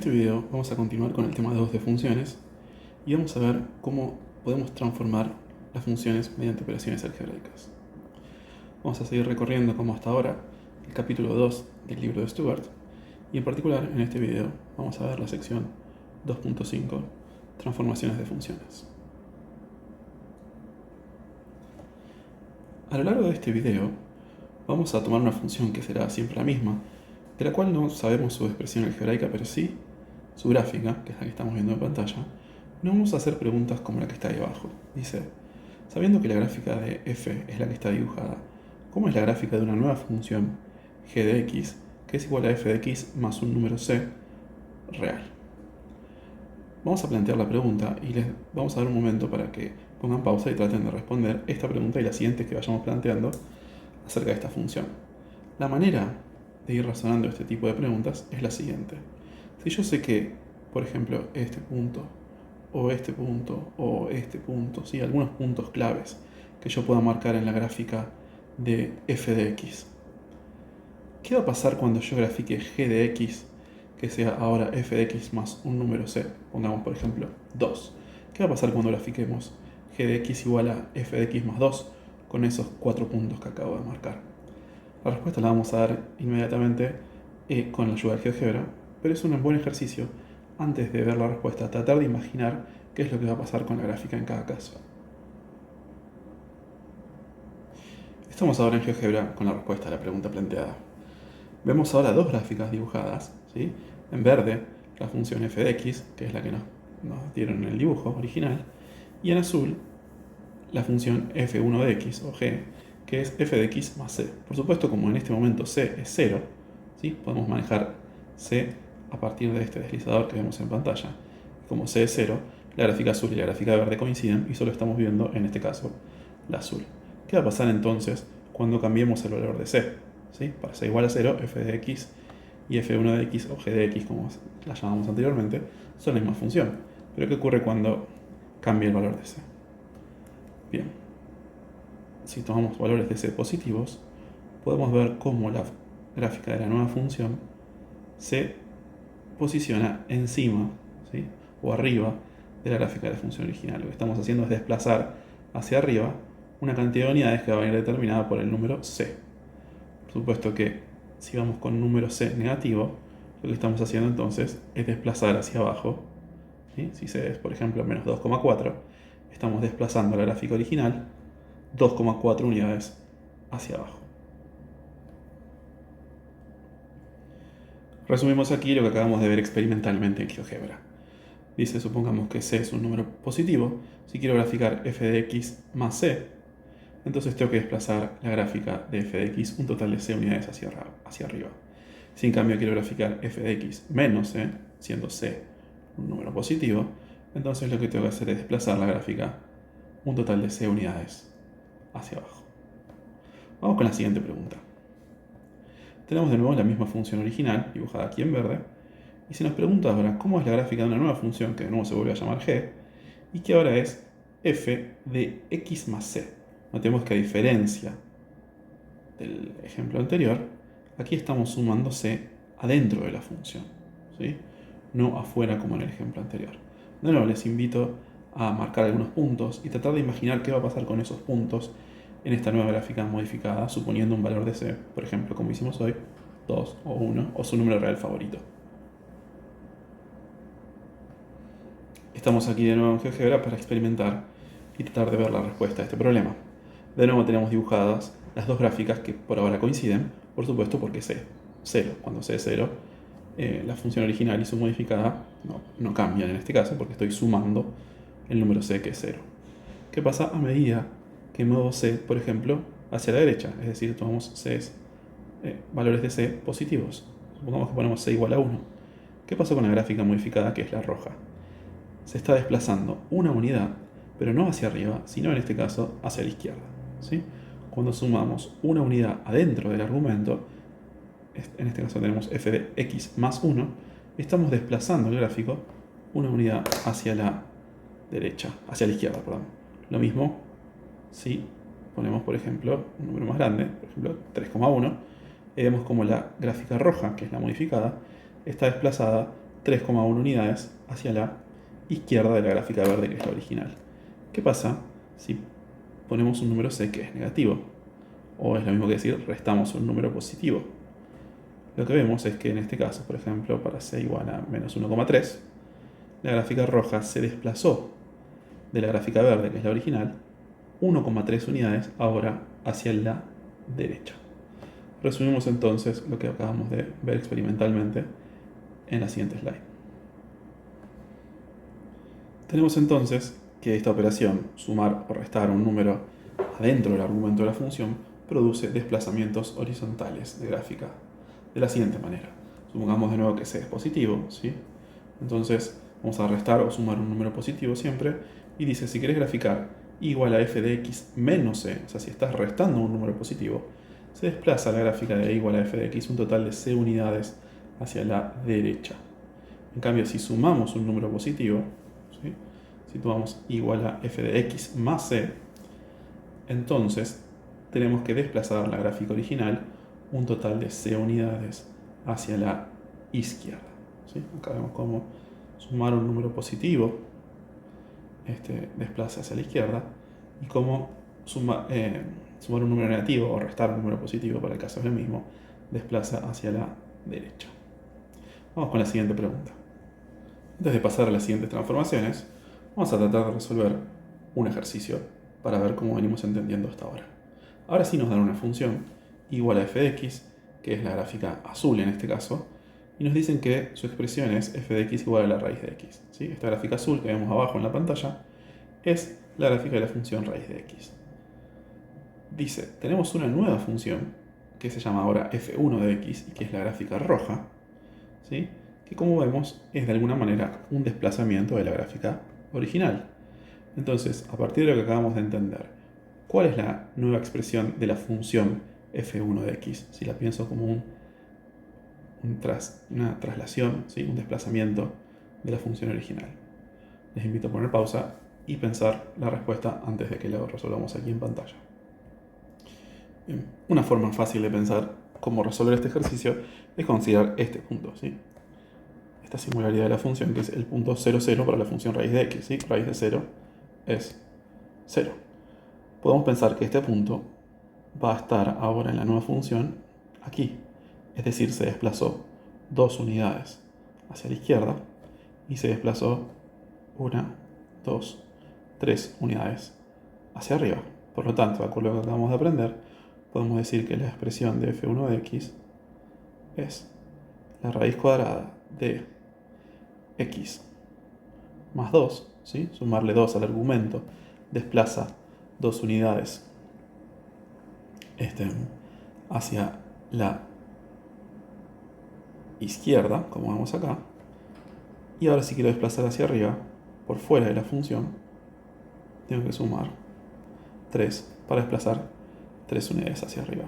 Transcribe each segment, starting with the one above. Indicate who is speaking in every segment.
Speaker 1: este video vamos a continuar con el tema 2 de funciones y vamos a ver cómo podemos transformar las funciones mediante operaciones algebraicas. Vamos a seguir recorriendo como hasta ahora el capítulo 2 del libro de Stuart y en particular en este video vamos a ver la sección 2.5 transformaciones de funciones. A lo largo de este video vamos a tomar una función que será siempre la misma, de la cual no sabemos su expresión algebraica, pero sí su gráfica, que es la que estamos viendo en pantalla. No vamos a hacer preguntas como la que está ahí abajo. Dice, sabiendo que la gráfica de f es la que está dibujada, ¿cómo es la gráfica de una nueva función g de x, que es igual a f de x más un número c real? Vamos a plantear la pregunta y les vamos a dar un momento para que pongan pausa y traten de responder esta pregunta y la siguiente que vayamos planteando acerca de esta función. La manera de ir razonando este tipo de preguntas es la siguiente. Si yo sé que, por ejemplo, este punto, o este punto, o este punto, ¿sí? Algunos puntos claves que yo pueda marcar en la gráfica de f de x, ¿qué va a pasar cuando yo grafique g de x, que sea ahora f de x más un número c? Pongamos, por ejemplo, 2. ¿Qué va a pasar cuando grafiquemos g de x igual a f de x más 2 con esos 4 puntos que acabo de marcar? La respuesta la vamos a dar inmediatamente con la ayuda del GeoGebra, pero es un buen ejercicio, antes de ver la respuesta, tratar de imaginar qué es lo que va a pasar con la gráfica en cada caso. Estamos ahora en GeoGebra con la respuesta a la pregunta planteada. Vemos ahora dos gráficas dibujadas, ¿sí? En verde, la función f de x, que es la que nos dieron en el dibujo original, y en azul, la función f1 de x, o g, que es f de x más c. Por supuesto, como en este momento c es 0, ¿sí? Podemos manejar c a partir de este deslizador que vemos en pantalla. Como c es 0, la gráfica azul y la gráfica verde coinciden y solo estamos viendo, en este caso, la azul. ¿Qué va a pasar entonces cuando cambiemos el valor de c? ¿Sí? Para c igual a 0, f de x y f1 de x, o g de x, como la llamamos anteriormente, son la misma función. Pero ¿qué ocurre cuando cambie el valor de c? Bien, si tomamos valores de c positivos, podemos ver cómo la gráfica de la nueva función se posiciona encima, ¿sí? O arriba de la gráfica de la función original. Lo que estamos haciendo es desplazar hacia arriba una cantidad de unidades que va a venir determinada por el número c. Por supuesto que si vamos con un número c negativo, lo que estamos haciendo entonces es desplazar hacia abajo, ¿sí? Si c es, por ejemplo, menos 2,4, estamos desplazando la gráfica original 2,4 unidades hacia abajo. Resumimos aquí lo que acabamos de ver experimentalmente en GeoGebra. Dice, supongamos que c es un número positivo. Si quiero graficar f de x más c, entonces tengo que desplazar la gráfica de f de x un total de c unidades hacia arriba. Si en cambio quiero graficar f de x menos c, siendo c un número positivo, entonces lo que tengo que hacer es desplazar la gráfica un total de c unidades hacia abajo. Vamos con la siguiente pregunta. Tenemos de nuevo la misma función original, dibujada aquí en verde, y se nos pregunta ahora cómo es la gráfica de una nueva función que de nuevo se vuelve a llamar g, y que ahora es f de x más c. Notemos que a diferencia del ejemplo anterior, aquí estamos sumando c adentro de la función, ¿sí? No afuera como en el ejemplo anterior. De nuevo les invito a marcar algunos puntos y tratar de imaginar qué va a pasar con esos puntos en esta nueva gráfica modificada, suponiendo un valor de c, por ejemplo, como hicimos hoy, 2 o 1, o su número real favorito. Estamos aquí de nuevo en GeoGebra para experimentar y tratar de ver la respuesta a este problema. De nuevo tenemos dibujadas las dos gráficas que por ahora coinciden, por supuesto porque c, 0. Cuando c es 0, la función original y su modificada no cambian en este caso porque estoy sumando el número c que es 0. ¿Qué pasa a medida que muevo c, por ejemplo, hacia la derecha? Es decir, tomamos valores de c positivos. Supongamos que ponemos c igual a 1. ¿Qué pasó con la gráfica modificada, que es la roja? Se está desplazando una unidad, pero no hacia arriba, sino en este caso hacia la izquierda, ¿sí? Cuando sumamos una unidad adentro del argumento, en este caso tenemos f de x más 1, estamos desplazando el gráfico una unidad hacia la derecha, hacia la izquierda, perdón. Lo mismo si ponemos, por ejemplo, un número más grande, por ejemplo 3,1, y vemos como la gráfica roja, que es la modificada, está desplazada 3,1 unidades hacia la izquierda de la gráfica verde, que es la original. ¿Qué pasa si ponemos un número c que es negativo? O es lo mismo que decir, restamos un número positivo. Lo que vemos es que en este caso, por ejemplo, para c igual a menos 1,3, la gráfica roja se desplazó de la gráfica verde, que es la original, 1,3 unidades ahora hacia la derecha. Resumimos entonces lo que acabamos de ver experimentalmente en la siguiente slide. Tenemos entonces que esta operación, sumar o restar un número adentro del argumento de la función, produce desplazamientos horizontales de gráfica de la siguiente manera. Supongamos de nuevo que c es positivo, ¿sí? Entonces vamos a restar o sumar un número positivo siempre, y dice, si querés graficar y igual a f de x menos c, o sea, si estás restando un número positivo, se desplaza la gráfica de igual a f de x un total de c unidades hacia la derecha. En cambio, si sumamos un número positivo, ¿sí?, si tomamos igual a f de x más c, entonces tenemos que desplazar la gráfica original un total de c unidades hacia la izquierda, ¿sí? Acá vemos cómo sumar un número positivo desplaza hacia la izquierda, y cómo sumar un número negativo o restar un número positivo, para el caso es el mismo, desplaza hacia la derecha. Vamos con la siguiente pregunta. Antes de pasar a las siguientes transformaciones, vamos a tratar de resolver un ejercicio para ver cómo venimos entendiendo hasta ahora. Ahora sí nos dan una función igual a f de x, que es la gráfica azul en este caso, y nos dicen que su expresión es f de x igual a la raíz de x, ¿sí? Esta gráfica azul que vemos abajo en la pantalla es la gráfica de la función raíz de x. Dice, tenemos una nueva función que se llama ahora f1 de x, y que es la gráfica roja, ¿sí?, que como vemos es de alguna manera un desplazamiento de la gráfica original. Entonces, a partir de lo que acabamos de entender, ¿cuál es la nueva expresión de la función f1 de x? Si la pienso como una traslación, ¿sí?, un desplazamiento de la función original. Les invito a poner pausa y pensar la respuesta antes de que lo resolvamos aquí en pantalla. Bien, una forma fácil de pensar cómo resolver este ejercicio es considerar este punto, ¿sí?, esta singularidad de la función, que es el punto 0, 0 para la función raíz de x, ¿sí? Raíz de 0 es 0. Podemos pensar que este punto va a estar ahora en la nueva función aquí, es decir, se desplazó 2 unidades hacia la izquierda y se desplazó 1, 2, 3 unidades hacia arriba. Por lo tanto, de acuerdo a lo que acabamos de aprender, podemos decir que la expresión de f1 de x es la raíz cuadrada de x más 2, ¿sí?, sumarle 2 al argumento, desplaza 2 unidades hacia la izquierda, como vemos acá, y ahora si quiero desplazar hacia arriba, por fuera de la función, tengo que sumar 3 para desplazar 3 unidades hacia arriba.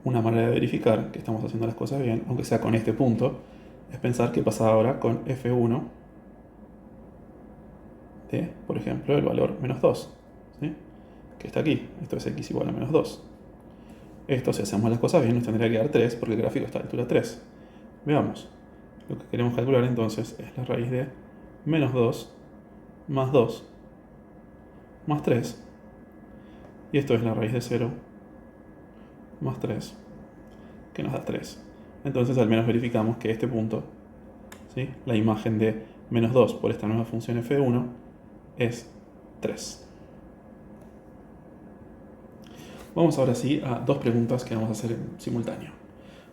Speaker 1: Una manera de verificar que estamos haciendo las cosas bien, aunque sea con este punto, es pensar qué pasa ahora con f1 de, por ejemplo, el valor menos 2, ¿sí?, que está aquí. Esto es x igual a menos 2. Esto, si hacemos las cosas bien, nos tendría que dar 3, porque el gráfico está a altura 3. Veamos. Lo que queremos calcular entonces es la raíz de menos 2 más 2 más 3. Y esto es la raíz de 0 más 3, que nos da 3. Entonces al menos verificamos que este punto, ¿sí?, la imagen de menos 2 por esta nueva función f1 es 3. Vamos ahora sí a dos preguntas que vamos a hacer en simultáneo.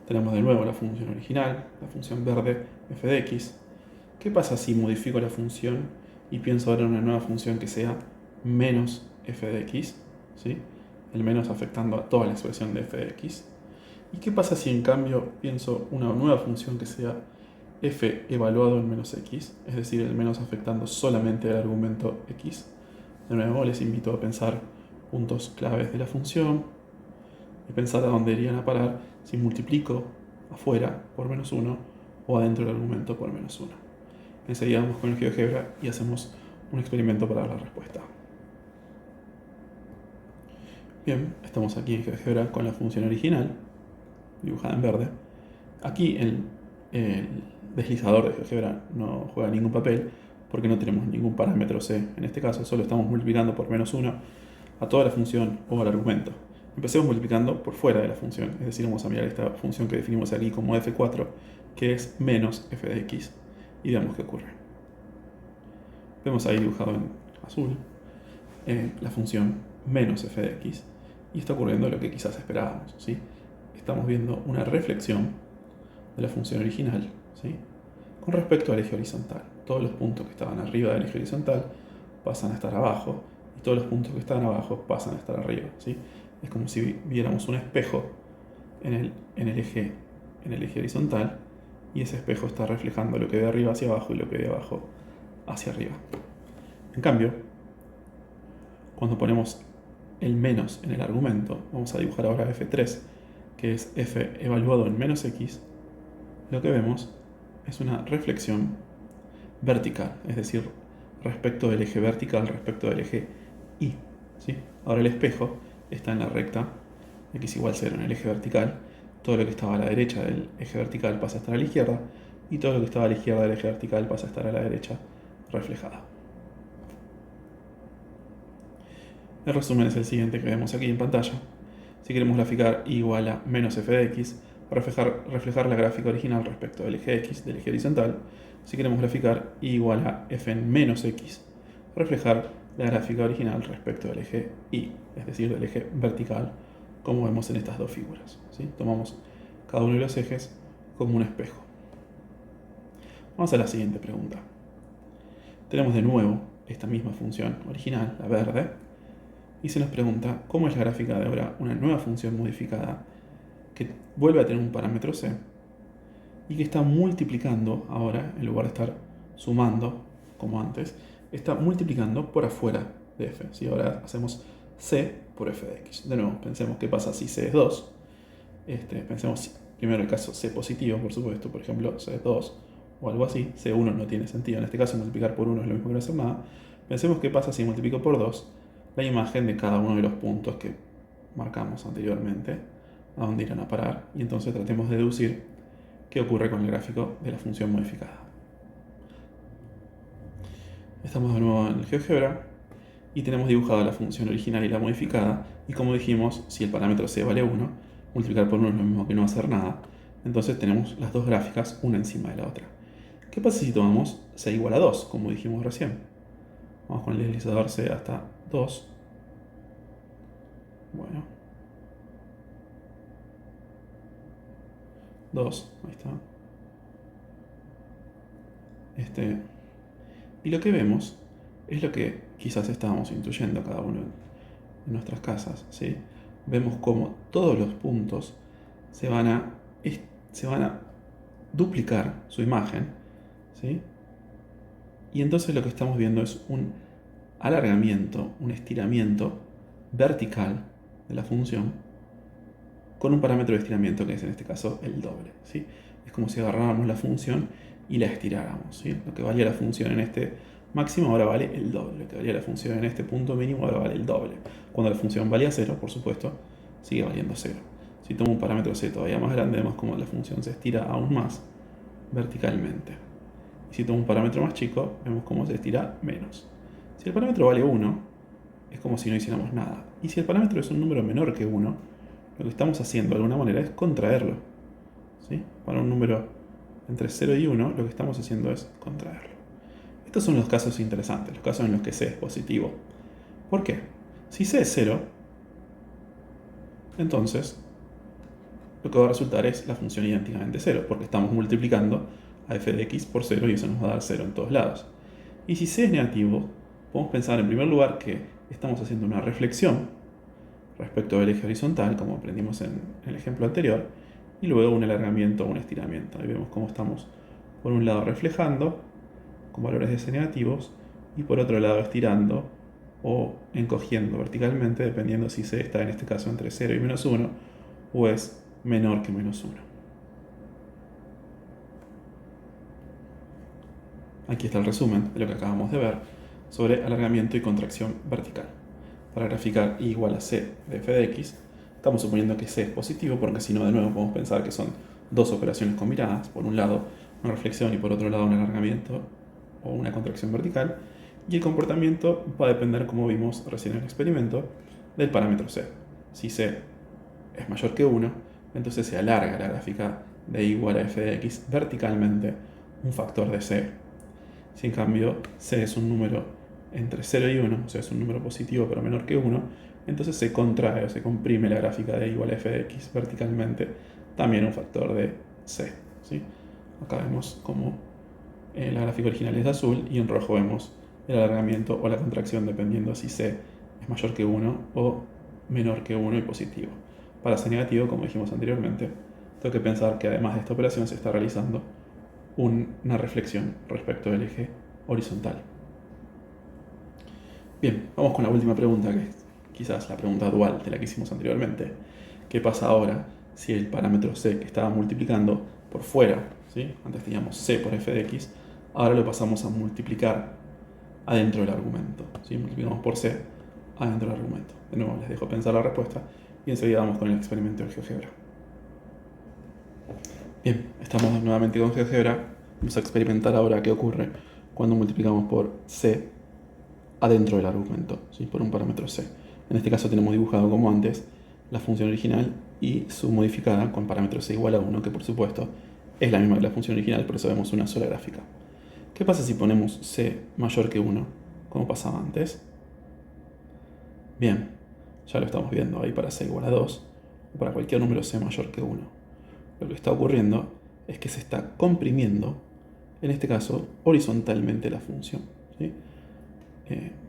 Speaker 1: Tenemos de nuevo la función original, la función verde f de x. ¿Qué pasa si modifico la función y pienso ahora en una nueva función que sea menos f de x? ¿Sí? El menos afectando a toda la expresión de f de x. ¿Y qué pasa si en cambio pienso una nueva función que sea f evaluado en menos x? Es decir, el menos afectando solamente al argumento x. De nuevo les invito a pensar puntos claves de la función y pensar a dónde irían a parar si multiplico afuera por menos 1 o adentro del argumento por menos 1. Enseguida vamos con el GeoGebra y hacemos un experimento para dar la respuesta. Bien, estamos aquí en GeoGebra con la función original, dibujada en verde. Aquí el deslizador de GeoGebra no juega ningún papel porque no tenemos ningún parámetro c. En este caso solo estamos multiplicando por -1 a toda la función o al argumento. Empecemos multiplicando por fuera de la función, es decir, vamos a mirar esta función que definimos aquí como f4, que es menos f de x, y veamos qué ocurre. Vemos ahí dibujado en azul la función menos f de x, y está ocurriendo lo que quizás esperábamos, ¿sí? Estamos viendo una reflexión de la función original, ¿sí? Con respecto al eje horizontal. Todos los puntos que estaban arriba del eje horizontal pasan a estar abajo, y todos los puntos que estaban abajo pasan a estar arriba, ¿sí? Es como si viéramos un espejo en el eje horizontal, y ese espejo está reflejando lo que de arriba hacia abajo y lo que de abajo hacia arriba. En cambio, cuando ponemos el menos en el argumento, vamos a dibujar ahora f3, que es f evaluado en menos x, lo que vemos es una reflexión vertical, es decir, respecto del eje vertical, respecto del eje y, ¿sí? Ahora el espejo está en la recta x igual 0 en el eje vertical, todo lo que estaba a la derecha del eje vertical pasa a estar a la izquierda, y todo lo que estaba a la izquierda del eje vertical pasa a estar a la derecha reflejada. El resumen es el siguiente que vemos aquí en pantalla. Si queremos graficar y igual a menos f de x, reflejar la gráfica original respecto del eje x, del eje horizontal. Si queremos graficar y igual a f en menos x, reflejar la gráfica original respecto del eje y, es decir, del eje vertical, como vemos en estas dos figuras, ¿sí? Tomamos cada uno de los ejes como un espejo. Vamos a la siguiente pregunta. Tenemos de nuevo esta misma función original, la verde, y se nos pregunta cómo es la gráfica de ahora una nueva función modificada que vuelve a tener un parámetro c y que está multiplicando ahora, en lugar de estar sumando como antes, está multiplicando por afuera de f. ¿Sí? Ahora hacemos c por f de x. De nuevo, pensemos qué pasa si c es 2. Pensemos primero el caso c positivo, por supuesto, por ejemplo c es 2 o algo así. C1 no tiene sentido, en este caso multiplicar por 1 es lo mismo que no hacer nada. Pensemos qué pasa si multiplico por 2 la imagen de cada uno de los puntos que marcamos anteriormente, a dónde irán a parar, y entonces tratemos de deducir qué ocurre con el gráfico de la función modificada. Estamos de nuevo en el GeoGebra y tenemos dibujada la función original y la modificada, y como dijimos, si el parámetro c vale 1, multiplicar por 1 es lo mismo que no hacer nada, entonces tenemos las dos gráficas una encima de la otra. ¿Qué pasa si tomamos c igual a 2, como dijimos recién? Vamos con el deslizador c hasta 2. Bueno. 2, ahí está. Y lo que vemos es lo que quizás estábamos intuyendo cada uno en nuestras casas, ¿sí? Vemos cómo todos los puntos se van a duplicar su imagen, ¿sí? Y entonces lo que estamos viendo es un alargamiento, un estiramiento vertical de la función con un parámetro de estiramiento que es en este caso el doble, ¿sí? Es como si agarráramos la función y la estiráramos, ¿sí? Lo que valía la función en este máximo ahora vale el doble, lo que valía la función en este punto mínimo ahora vale el doble. Cuando la función valía 0, por supuesto, sigue valiendo 0. Si tomo un parámetro c todavía más grande, vemos como la función se estira aún más verticalmente. Y si tomo un parámetro más chico, vemos cómo se estira menos. Si el parámetro vale 1, es como si no hiciéramos nada. Y si el parámetro es un número menor que 1, lo que estamos haciendo de alguna manera es contraerlo, ¿sí? Para un número entre 0 y 1, lo que estamos haciendo es contraerlo. Estos son los casos interesantes, los casos en los que c es positivo. ¿Por qué? Si c es 0, entonces lo que va a resultar es la función idénticamente 0, porque estamos multiplicando a f de x por 0 y eso nos va a dar 0 en todos lados. Y si c es negativo, podemos pensar en primer lugar que estamos haciendo una reflexión respecto del eje horizontal, como aprendimos en el ejemplo anterior, y luego un alargamiento o un estiramiento. Ahí vemos cómo estamos por un lado reflejando con valores de c negativos y por otro lado estirando o encogiendo verticalmente, dependiendo si c está en este caso entre 0 y menos 1 o es menor que menos 1. Aquí está el resumen de lo que acabamos de ver sobre alargamiento y contracción vertical. Para graficar y igual a c de f de x, estamos suponiendo que c es positivo, porque si no, de nuevo podemos pensar que son dos operaciones combinadas. Por un lado, una reflexión y por otro lado un alargamiento o una contracción vertical. Y el comportamiento va a depender, como vimos recién en el experimento, del parámetro c. Si c es mayor que 1, entonces se alarga la gráfica de y igual a f de x verticalmente un factor de c. Si en cambio c es un número entre 0 y 1, o sea, es un número positivo pero menor que 1, entonces se contrae o se comprime la gráfica de y igual a f de x verticalmente también un factor de c. ¿Sí? Acá vemos como la gráfica original es azul y en rojo vemos el alargamiento o la contracción dependiendo si c es mayor que 1 o menor que 1 y positivo. Para c negativo, como dijimos anteriormente, tengo que pensar que además de esta operación se está realizando una reflexión respecto del eje horizontal. Bien, vamos con la última pregunta, que es quizás la pregunta dual de la que hicimos anteriormente. ¿Qué pasa ahora si el parámetro c que estaba multiplicando por fuera, ¿sí? Antes teníamos c por f de x, ahora lo pasamos a multiplicar adentro del argumento, ¿sí? Multiplicamos por c adentro del argumento. De nuevo, les dejo pensar la respuesta y enseguida vamos con el experimento de GeoGebra. Bien, estamos nuevamente con GeoGebra. Vamos a experimentar ahora qué ocurre cuando multiplicamos por c adentro del argumento, ¿sí? Por un parámetro c. En este caso tenemos dibujado como antes la función original y su modificada con parámetro c igual a 1, que por supuesto es la misma que la función original, por eso vemos una sola gráfica. ¿Qué pasa si ponemos c mayor que 1, como pasaba antes? Bien, ya lo estamos viendo ahí para c igual a 2, o para cualquier número c mayor que 1. Lo que está ocurriendo es que se está comprimiendo, en este caso, horizontalmente la función, ¿sí?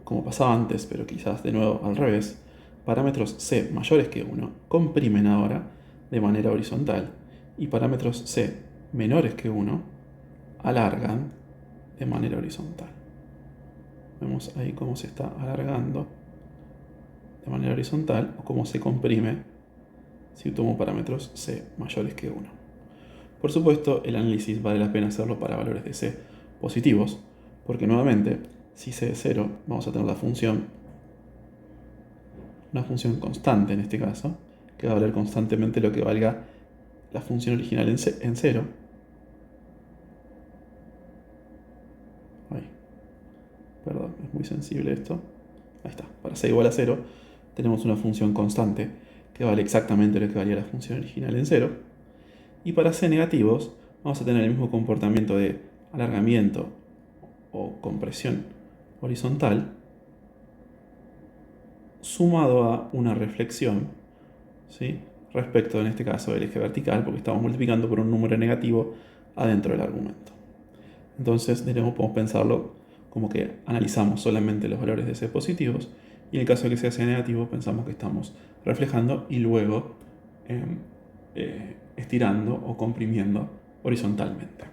Speaker 1: Como pasaba antes, pero quizás de nuevo al revés, parámetros c mayores que 1 comprimen ahora de manera horizontal y parámetros c menores que 1 alargan de manera horizontal. Vemos ahí cómo se está alargando de manera horizontal o cómo se comprime si tomo parámetros c mayores que 1. Por supuesto, el análisis vale la pena hacerlo para valores de c positivos, porque nuevamente, si c es 0, vamos a tener la función, una función constante en este caso, que va a valer constantemente lo que valga la función original en 0. Ay, perdón, es muy sensible esto. Ahí está, para c igual a 0 tenemos una función constante que vale exactamente lo que valía la función original en 0. Y para c negativos vamos a tener el mismo comportamiento de alargamiento o compresión horizontal sumado a una reflexión, ¿sí? Respecto, en este caso, del eje vertical, porque estamos multiplicando por un número negativo adentro del argumento. Entonces, podemos pensarlo como que analizamos solamente los valores de c positivos y en el caso de que sea c negativo pensamos que estamos reflejando y luego estirando o comprimiendo horizontalmente.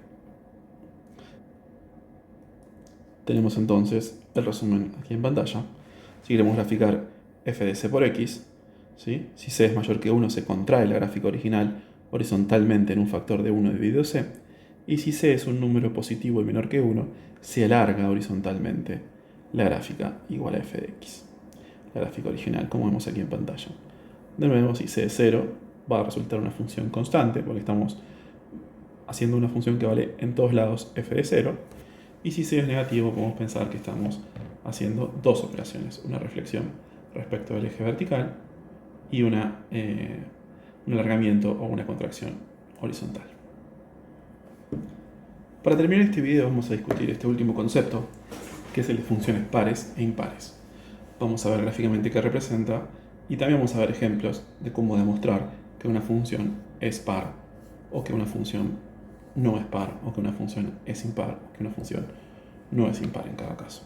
Speaker 1: Tenemos entonces el resumen aquí en pantalla. Si queremos graficar f de c por x, ¿sí? Si c es mayor que 1 se contrae la gráfica original horizontalmente en un factor de 1 dividido c, y si c es un número positivo y menor que 1, se alarga horizontalmente la gráfica igual a f de x. La gráfica original, como vemos aquí en pantalla. De nuevo, si c es 0, va a resultar una función constante, porque estamos haciendo una función que vale en todos lados f de 0. Y si c es negativo, podemos pensar que estamos haciendo dos operaciones, una reflexión respecto del eje vertical y un alargamiento o una contracción horizontal. Para terminar este video vamos a discutir este último concepto, que es el de funciones pares e impares. Vamos a ver gráficamente qué representa y también vamos a ver ejemplos de cómo demostrar que una función es par o que una función no es par, o que una función es impar, o que una función no es impar en cada caso.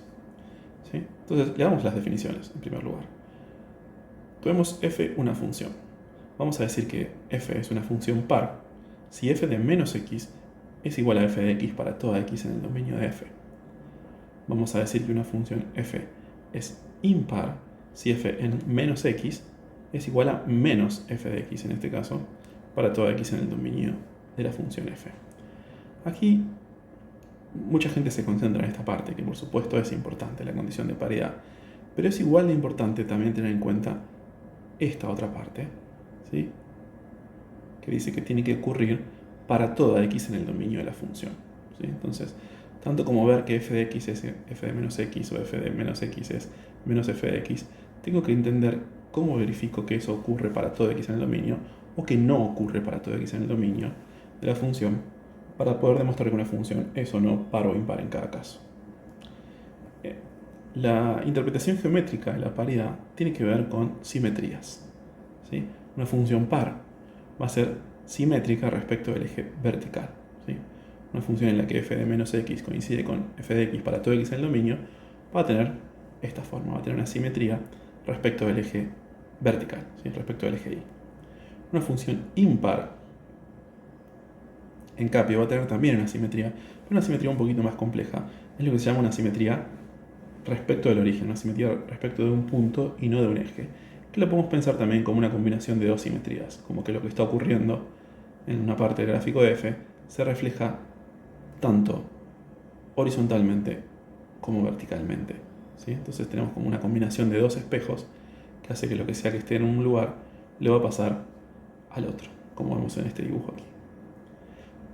Speaker 1: ¿Sí? Entonces, le damos las definiciones en primer lugar. Tomemos f una función. Vamos a decir que f es una función par si f de menos x es igual a f de x para toda x en el dominio de f. Vamos a decir que una función f es impar si f en menos x es igual a menos f de x en este caso para toda x en el dominio de la función f. Aquí mucha gente se concentra en esta parte, que por supuesto es importante, la condición de paridad, pero es igual de importante también tener en cuenta esta otra parte, ¿sí? Que dice que tiene que ocurrir para toda x en el dominio de la función. ¿sí? Entonces, tanto como ver que f de x es f de menos x o f de menos x es menos f de x, tengo que entender cómo verifico que eso ocurre para todo x en el dominio o que no ocurre para todo x en el dominio de la función para poder demostrar que una función es o no par o impar en cada caso. La interpretación geométrica de la paridad tiene que ver con simetrías, ¿sí? Una función par va a ser simétrica respecto del eje vertical, ¿sí? Una función en la que f de menos x coincide con f de x para todo x en el dominio va a tener esta forma, va a tener una simetría respecto del eje vertical, ¿sí? Respecto del eje y. Una función impar, en cambio, va a tener también una simetría, pero una simetría un poquito más compleja. Es lo que se llama una simetría respecto del origen, una simetría respecto de un punto y no de un eje, que lo podemos pensar también como una combinación de dos simetrías, como que lo que está ocurriendo en una parte del gráfico de f se refleja tanto horizontalmente como verticalmente, ¿sí? Entonces tenemos como una combinación de dos espejos que hace que lo que sea que esté en un lugar le va a pasar al otro, como vemos en este dibujo aquí.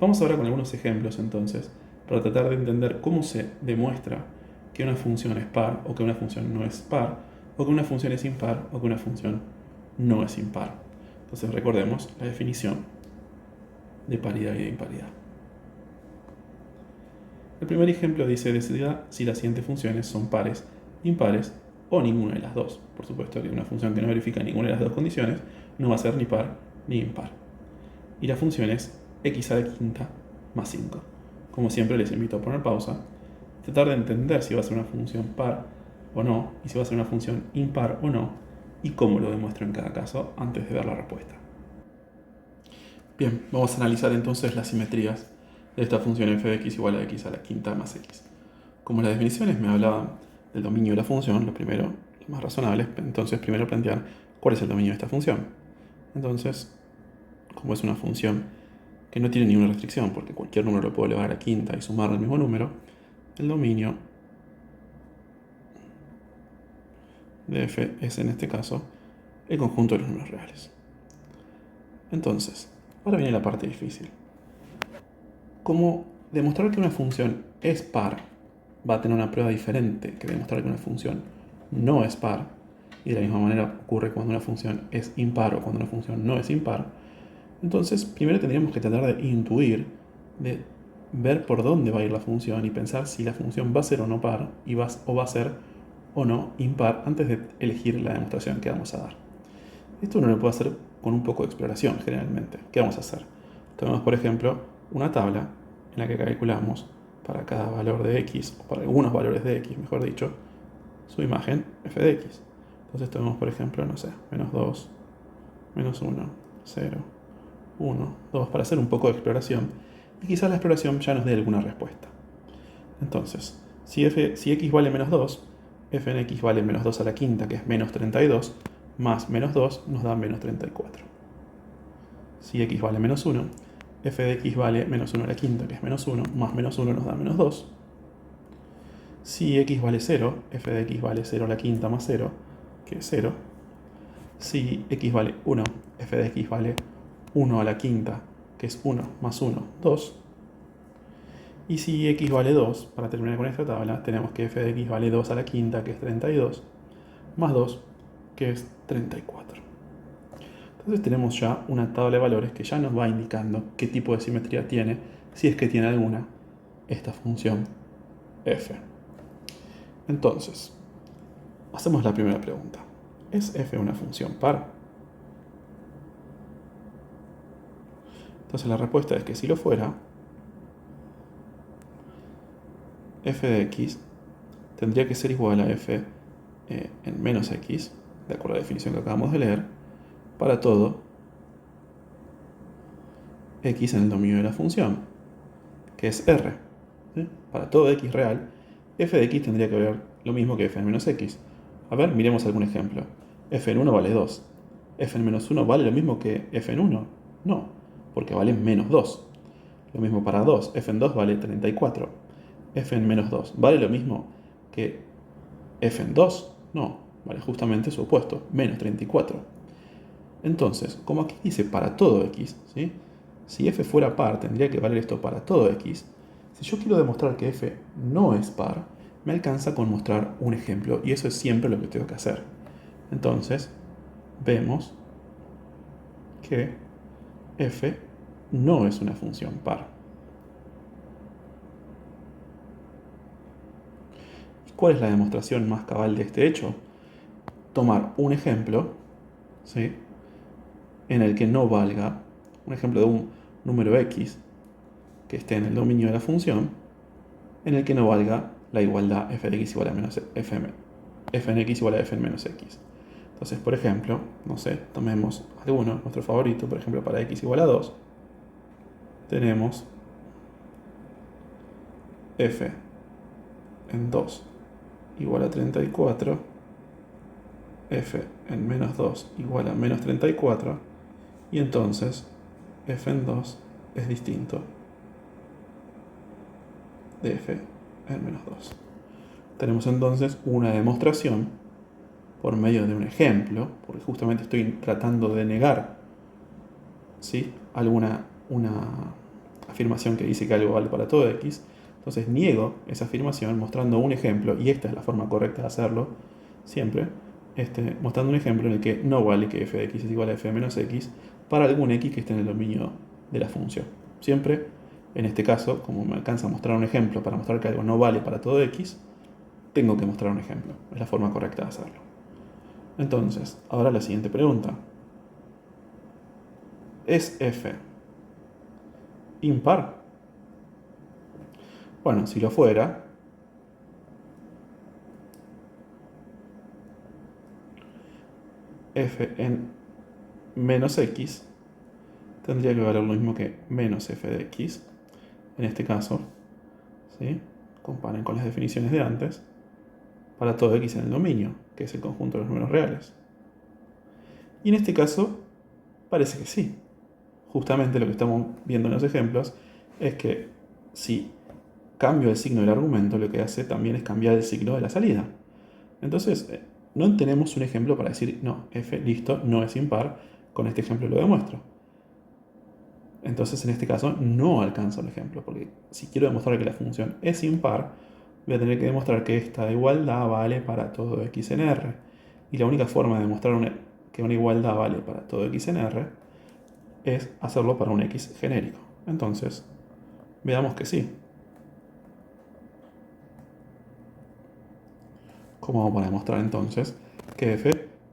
Speaker 1: Vamos ahora con algunos ejemplos entonces, para tratar de entender cómo se demuestra que una función es par o que una función no es par, o que una función es impar o que una función no es impar. Entonces recordemos la definición de paridad y de imparidad. El primer ejemplo dice decida si las siguientes funciones son pares, impares o ninguna de las dos. Por supuesto que una función que no verifica ninguna de las dos condiciones no va a ser ni par ni impar. Y la función es x a la quinta más 5. Como siempre les invito a poner pausa, tratar de entender si va a ser una función par o no, y si va a ser una función impar o no, y cómo lo demuestro en cada caso antes de ver la respuesta. Bien, vamos a analizar entonces las simetrías de esta función f de x igual a x a la quinta más x. Como las definiciones me hablaban del dominio de la función, lo más razonable es entonces primero plantear cuál es el dominio de esta función. Entonces, como es una función que no tiene ninguna restricción, porque cualquier número lo puedo elevar a la quinta y sumar al mismo número, el dominio de f es en este caso el conjunto de los números reales. Entonces, ahora viene la parte difícil. Como demostrar que una función es par va a tener una prueba diferente que demostrar que una función no es par, y de la misma manera ocurre cuando una función es impar o cuando una función no es impar, entonces primero tendríamos que tratar de intuir, de ver por dónde va a ir la función y pensar si la función va a ser o no par o va a ser o no impar antes de elegir la demostración que vamos a dar. Esto uno lo puede hacer con un poco de exploración generalmente. ¿Qué vamos a hacer? Tomemos por ejemplo una tabla en la que calculamos para cada valor de x, o para algunos valores de x, mejor dicho, su imagen f de x. Entonces tomemos por ejemplo, no sé, menos 2, menos 1, 0, 1, 2, para hacer un poco de exploración, y quizás la exploración ya nos dé alguna respuesta. Entonces, si x vale menos 2, f en x vale menos 2 a la quinta, que es menos 32, más menos 2 nos da menos 34. Si x vale menos 1, f de x vale menos 1 a la quinta, que es menos 1, más menos 1 nos da menos 2. Si x vale 0, f de x vale 0 a la quinta más 0, que es 0. Si x vale 1, f de x vale 1 a la quinta, que es 1 más 1, 2. Y si x vale 2, para terminar con esta tabla, tenemos que f de x vale 2 a la quinta, que es 32, más 2, que es 34. Entonces tenemos ya una tabla de valores que ya nos va indicando qué tipo de simetría tiene, si es que tiene alguna, esta función f. Entonces, hacemos la primera pregunta. ¿Es f una función par? Entonces la respuesta es que si lo fuera, f de x tendría que ser igual a f en menos x, de acuerdo a la definición que acabamos de leer, para todo x en el dominio de la función, que es r. ¿Sí? Para todo x real, f de x tendría que valer lo mismo que f en menos x. A ver, miremos algún ejemplo. F en 1 vale 2. F en menos 1 vale lo mismo que f en 1. No, porque vale menos 2. Lo mismo para 2. F en 2 vale 34. F en menos 2 vale lo mismo que f en 2. No, vale justamente su opuesto, menos 34. Entonces, como aquí dice para todo x, ¿sí? Si f fuera par, tendría que valer esto para todo x. Si yo quiero demostrar que f no es par, me alcanza con mostrar un ejemplo, y eso es siempre lo que tengo que hacer. Entonces, vemos que f no es una función par. ¿Cuál es la demostración más cabal de este hecho? Tomar un ejemplo, ¿sí?, en el que no valga un ejemplo de un número x que esté en el dominio de la función, en el que no valga la igualdad f de x igual a menos f en x igual a f en menos x. Entonces, por ejemplo, no sé, tomemos alguno, nuestro favorito, por ejemplo, para x igual a 2, tenemos f en 2 igual a 34, f en menos 2 igual a menos 34, y entonces f en 2 es distinto de f en menos 2. Tenemos entonces una demostración por medio de un ejemplo, porque justamente estoy tratando de negar, ¿sí?, una afirmación que dice que algo vale para todo x. Entonces niego esa afirmación mostrando un ejemplo, y esta es la forma correcta de hacerlo siempre, mostrando un ejemplo en el que no vale que f de x es igual a f de menos x para algún x que esté en el dominio de la función. Siempre, en este caso, como me alcanza a mostrar un ejemplo para mostrar que algo no vale para todo x, tengo que mostrar un ejemplo. Es la forma correcta de hacerlo. Entonces, ahora la siguiente pregunta. ¿Es f impar? Bueno, si lo fuera, f en menos x tendría que valer lo mismo que menos f de x. En este caso, ¿sí?, comparen con las definiciones de antes, para todo x en el dominio, que es el conjunto de los números reales. Y en este caso, parece que sí. Justamente lo que estamos viendo en los ejemplos es que si cambio el signo del argumento, lo que hace también es cambiar el signo de la salida. Entonces, no tenemos un ejemplo para decir, no, f, listo, no es impar, con este ejemplo lo demuestro. Entonces, en este caso, no alcanza el ejemplo, porque si quiero demostrar que la función es impar, voy a tener que demostrar que esta igualdad vale para todo x en R. Y la única forma de demostrar que una igualdad vale para todo x en R es hacerlo para un x genérico. Entonces, veamos que sí. ¿Cómo vamos a demostrar entonces que f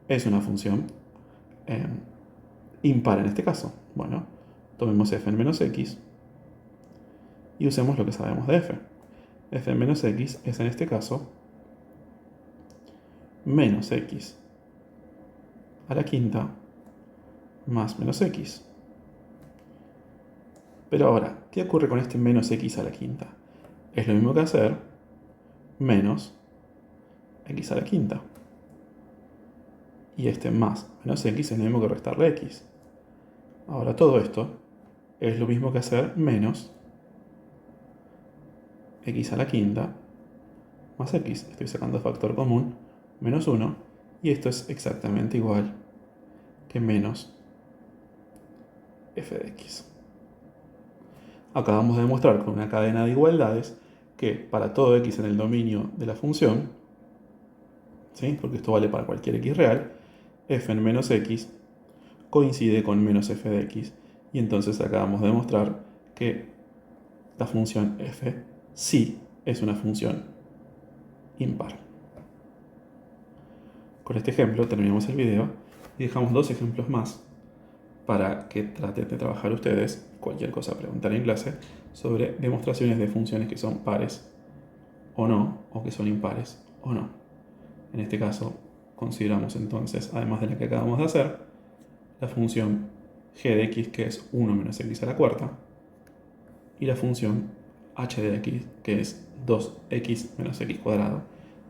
Speaker 1: es una función impar en este caso? Bueno, tomemos f en menos x y usemos lo que sabemos de f. F en menos x es en este caso menos x a la quinta más menos x. Pero ahora, ¿qué ocurre con este menos x a la quinta? Es lo mismo que hacer menos x a la quinta. Y este más menos x es lo mismo que restarle x. Ahora todo esto es lo mismo que hacer menos x a la quinta más x. Estoy sacando factor común, menos 1. Y esto es exactamente igual que menos f de x. Acabamos de demostrar con una cadena de igualdades que para todo x en el dominio de la función, ¿sí?, porque esto vale para cualquier x real, f en menos x coincide con menos f de x. Y entonces acabamos de demostrar que la función f sí es una función impar. Con este ejemplo terminamos el video y dejamos dos ejemplos más para que traten de trabajar ustedes, cualquier cosa preguntar en clase, sobre demostraciones de funciones que son pares o no, o que son impares o no. En este caso, consideramos entonces, además de la que acabamos de hacer, la función g de x, que es 1 menos x a la cuarta, y la función h de x, que es 2x menos x cuadrado.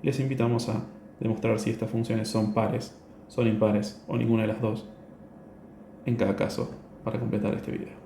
Speaker 1: Les invitamos a demostrar si estas funciones son pares, son impares o ninguna de las dos en cada caso para completar este video.